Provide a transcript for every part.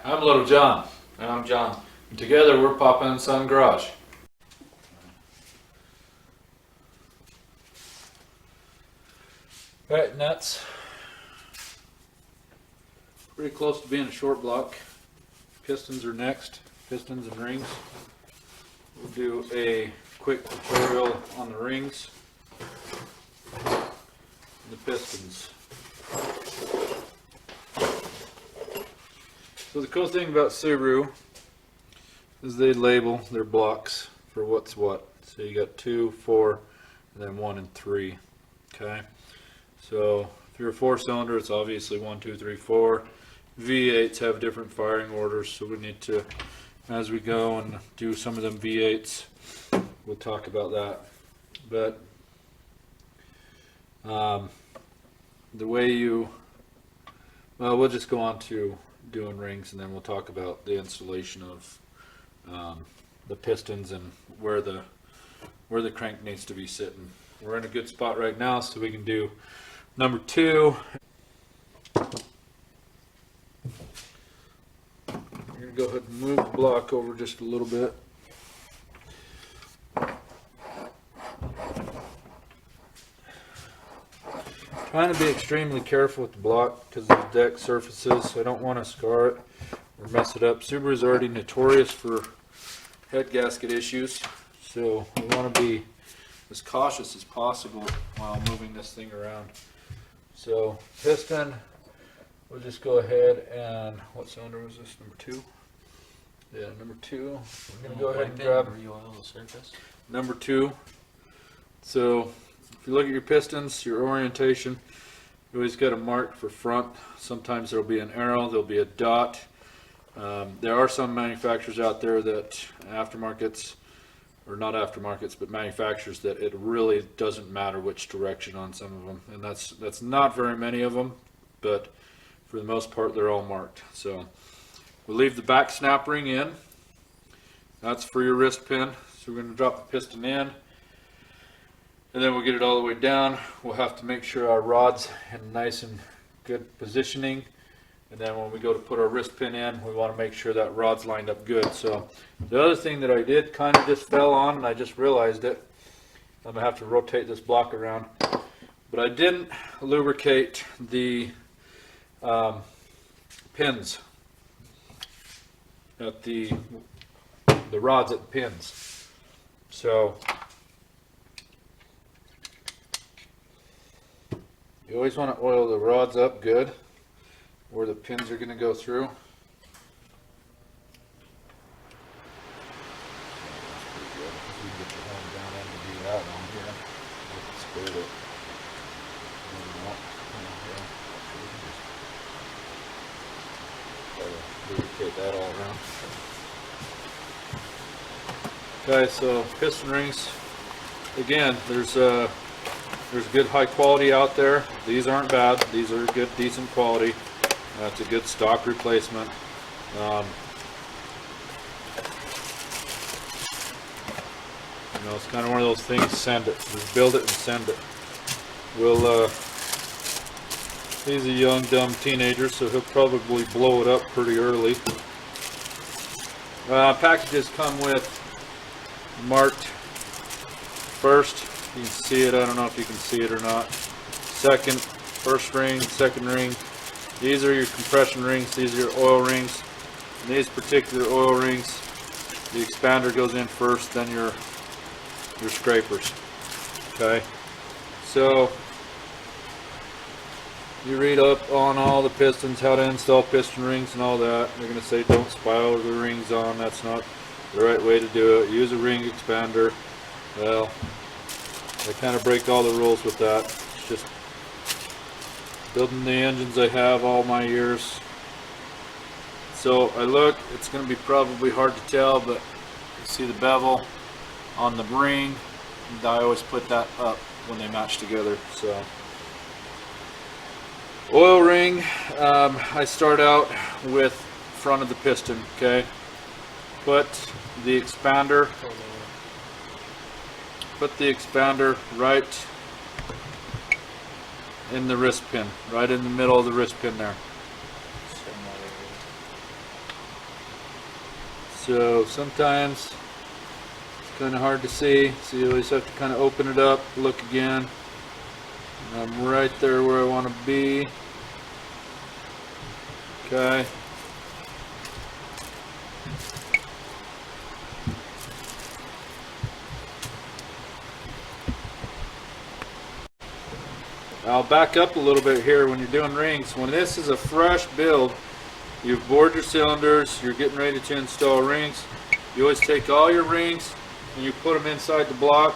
I'm Little John. And I'm John. And together we're Papa and Son Garage. Alright, nuts. Pretty close to being a short block. Pistons are next. Pistons and rings. We'll do a quick tutorial on the rings and the pistons. So the cool thing about Subaru is they label their blocks for what's what. So you got 2, 4, and then 1 and 3. Okay. So if you're a 4-cylinder, it's obviously 1, 2, 3, 4. V8s have different firing orders, so we need to, as we go and do some of them V8s, we'll talk about that. But the way you, well, we'll just go on to doing rings, and then we'll talk about the installation of the pistons and where the crank needs to be sitting. We're in a good spot right now, so we can do number 2. We're going to go ahead and move the block over just a little bit. Trying to be extremely careful with the block because of the deck surfaces. I don't want to scar it or mess it up. Subaru's already notorious for head gasket issues, so we want to be as cautious as possible while moving this thing around. So piston, we'll just go ahead and, what cylinder was this, number 2? Yeah, number 2. We're going to go ahead and grab number 2. So if you look at your pistons, your orientation, you always got a mark for front. Sometimes there'll be an arrow, there'll be a dot. There are some manufacturers out there that aftermarkets, or not aftermarkets, but manufacturers that it really doesn't matter which direction on some of them, and that's not very many of them, but for the most part they're all marked. So we'll leave the back snap ring in. That's for your wrist pin. So we're going to drop the piston in, and then we'll get it all the way down. We'll have to make sure our rod's in nice and good positioning, and then when we go to put our wrist pin in, we want to make sure that rod's lined up good. So the other thing that I did kind of just fell on, and I just realized it, I'm going to have to rotate this block around, but I didn't lubricate the pins at the rods at the pins. So you always want to oil the rods up good where the pins are going to go through. Lubricate that all around. Okay, so piston rings. Again, there's good high quality out there. These aren't bad. These are good, decent quality. That's a good stock replacement. You know, it's kind of one of those things. Send it. Just build it and send it. We'll. He's a young, dumb teenager, so he'll probably blow it up pretty early. Packages come with marked first. You can see it. I don't know if you can see it or not. Second, first ring, second ring. These are your compression rings. These are your oil rings. And these particular oil rings, the expander goes in first, then your scrapers. Okay. So you read up on all the pistons, how to install piston rings and all that. They're going to say don't spiral the rings on. That's not the right way to do it. Use a ring expander. Well, I kind of break all the rules with that. It's just building the engines I have all my years. So I look, it's going to be probably hard to tell, but you see the bevel on the ring. And I always put that up when they match together. So oil ring, I start out with front of the piston. Okay, put the expander right in the wrist pin, right in the middle of the wrist pin there. So sometimes it's kind of hard to see, so you always have to kind of open it up, look again. I'm right there where I want to be. Okay. I'll back up a little bit here when you're doing rings. When this is a fresh build, you've bored your cylinders, you're getting ready to install rings, you always take all your rings and you put them inside the block,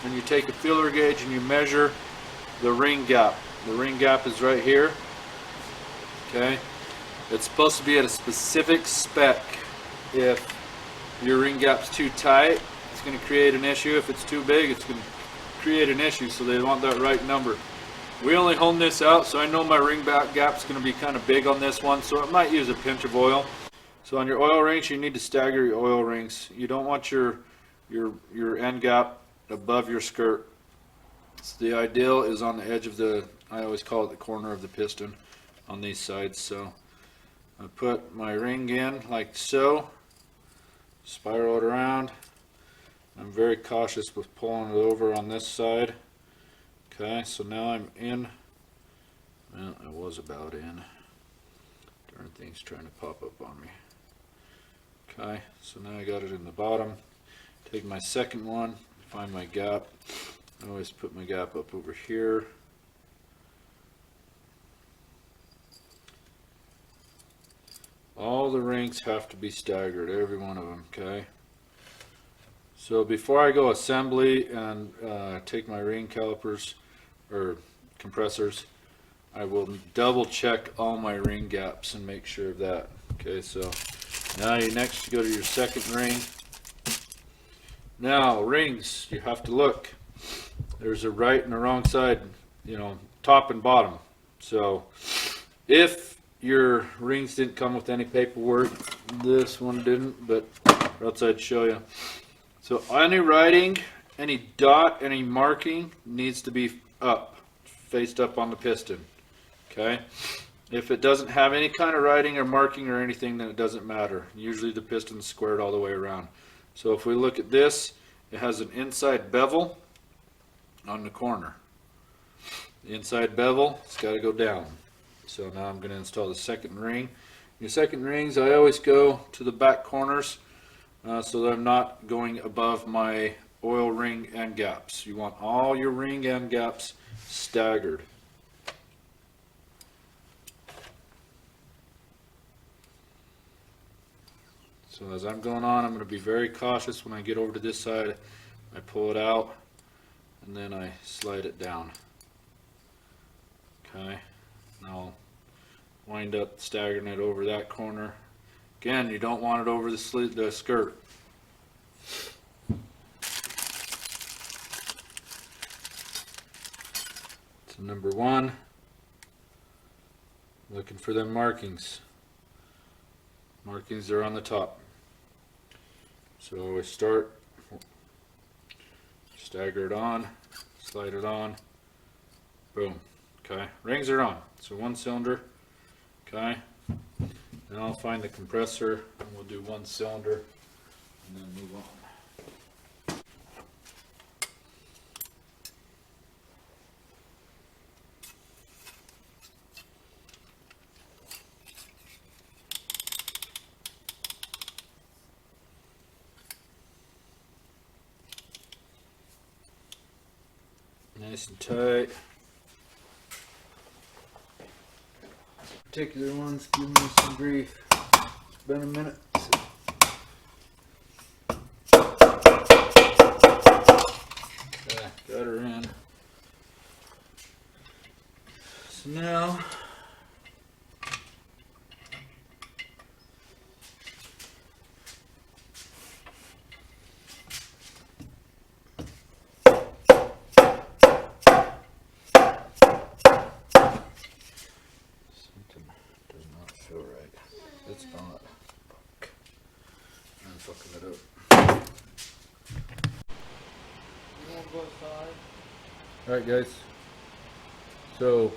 and you take a feeler gauge and you measure the ring gap. The ring gap is right here. Okay. It's supposed to be at a specific spec. If your ring gap's too tight, it's going to create an issue. If it's too big, it's going to create an issue, so they want that right number. We only hone this out, so I know my ring back gap's going to be kind of big on this one, so it might use a pinch of oil. So on your oil rings, you need to stagger your oil rings. You don't want your end gap above your skirt. So the ideal is on the edge of the, I always call it the corner of the piston on these sides. So I put my ring in like so, spiral it around. I'm very cautious with pulling it over on this side. Okay, so now I'm in. Well, I was about in. Darn thing's trying to pop up on me. Okay, so now I got it in the bottom. Take my second one, find my gap. I always put my gap up over here. All the rings have to be staggered, every one of them, okay? So before I go assembly and take my ring calipers or compressors, I will double check all my ring gaps and make sure of that. Okay, so now you next go to your second ring. Now rings, you have to look. There's a right and a wrong side, you know, top and bottom. So if your rings didn't come with any paperwork, this one didn't, but else I'd show you. So any writing, any dot, any marking needs to be up, faced up on the piston. Okay. If it doesn't have any kind of writing or marking or anything, then it doesn't matter. Usually the piston's squared all the way around. So if we look at this, it has an inside bevel on the corner. The inside bevel, it's got to go down. So now I'm going to install the second ring. Your second rings, I always go to the back corners so that I'm not going above my oil ring end gaps. You want all your ring end gaps staggered. So as I'm going on, I'm going to be very cautious. When I get over to this side, I pull it out and then I slide it down. Okay, now I'll wind up staggering it over that corner. Again, you don't want it over the skirt. So number one, looking for them markings. Markings are on the top. So we start, stagger it on, slide it on, boom. Okay, rings are on. So one cylinder. Okay, then I'll find the compressor and we'll do one cylinder and then move on. Nice and tight. Particular ones give me some grief. It's been a minute. Okay, got her in. So now feel right. It's not. Fuck. I'm fucking it up. Alright guys. So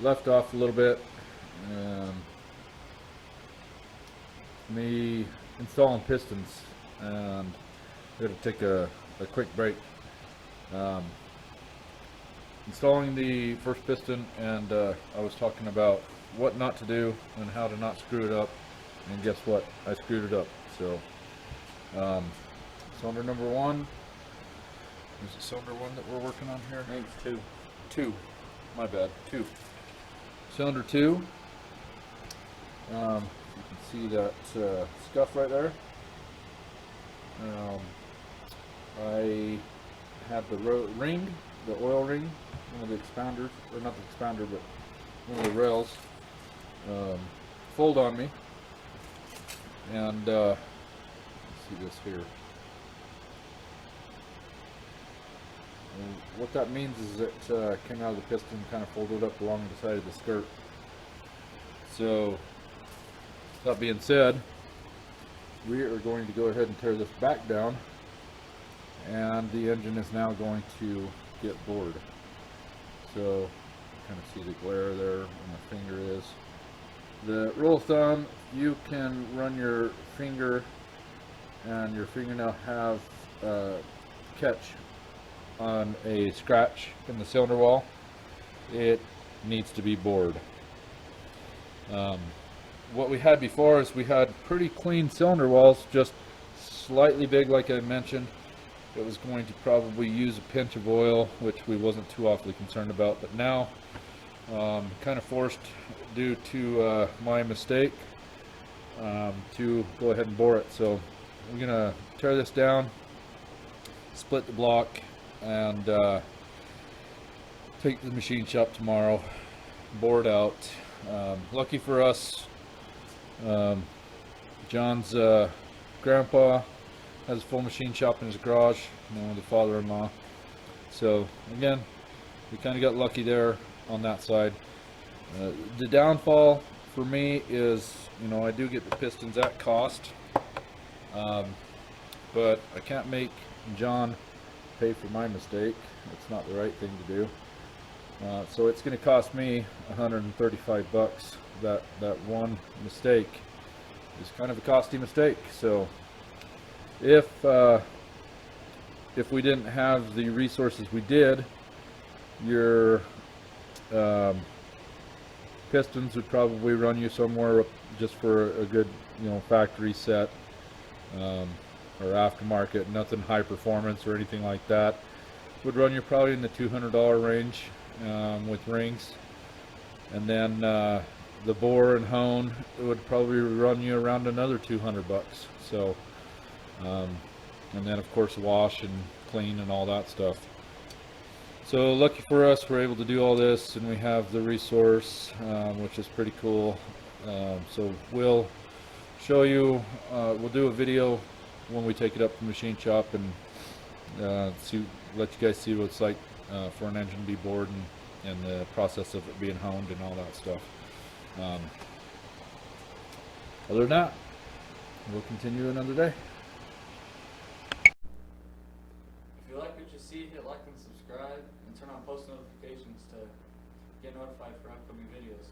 left off a little bit. me installing pistons, and we're going to take a quick break. Installing the first piston, and I was talking about what not to do and how to not screw it up, and guess what? I screwed it up. So cylinder number 1. Is it cylinder 1 that we're working on here? I think it's 2. 2. My bad. 2. Cylinder 2. You can see that scuff right there. I have the ring, the oil ring, one of the expanders, or not the expander, but one of the rails, fold on me, and let's see this here. And what that means is it came out of the piston, kind of folded up along the side of the skirt. So, that being said, we are going to go ahead and tear this back down, and the engine is now going to get bored. So, kind of see the glare there where my finger is. The rule of thumb, you can run your finger and your fingernail have catch on a scratch in the cylinder wall. It needs to be bored. What we had before is we had pretty clean cylinder walls, just slightly big like I mentioned. It was going to probably use a pinch of oil, which we wasn't too awfully concerned about, but now kind of forced due to my mistake to go ahead and bore it. So we're gonna tear this down, split the block, and take the machine shop tomorrow, bore it out. Lucky for us, John's grandpa has a full machine shop in his garage, along with the father-in-law. So again, we kind of got lucky there on that side. The downfall for me is, you know, I do get the pistons at cost, but I can't make John pay for my mistake. It's not the right thing to do. So it's going to cost me $135. That one mistake is kind of a costly mistake. So if we didn't have the resources we did, your pistons would probably run you somewhere just for a good, you know, factory set or aftermarket, nothing high performance or anything like that, would run you probably in the $200 range with rings. And then the bore and hone would probably run you around another $200. So and then of course wash and clean and all that stuff. So lucky for us, we're able to do all this, and we have the resource, which is pretty cool. So we'll show you, we'll do a video when we take it up to the machine shop, and let you guys see what it's like for an engine to be bored, and the process of it being honed and all that stuff. Other than that, we'll continue another day. If you like what you see, hit like and subscribe, and turn on post notifications to get notified for upcoming videos.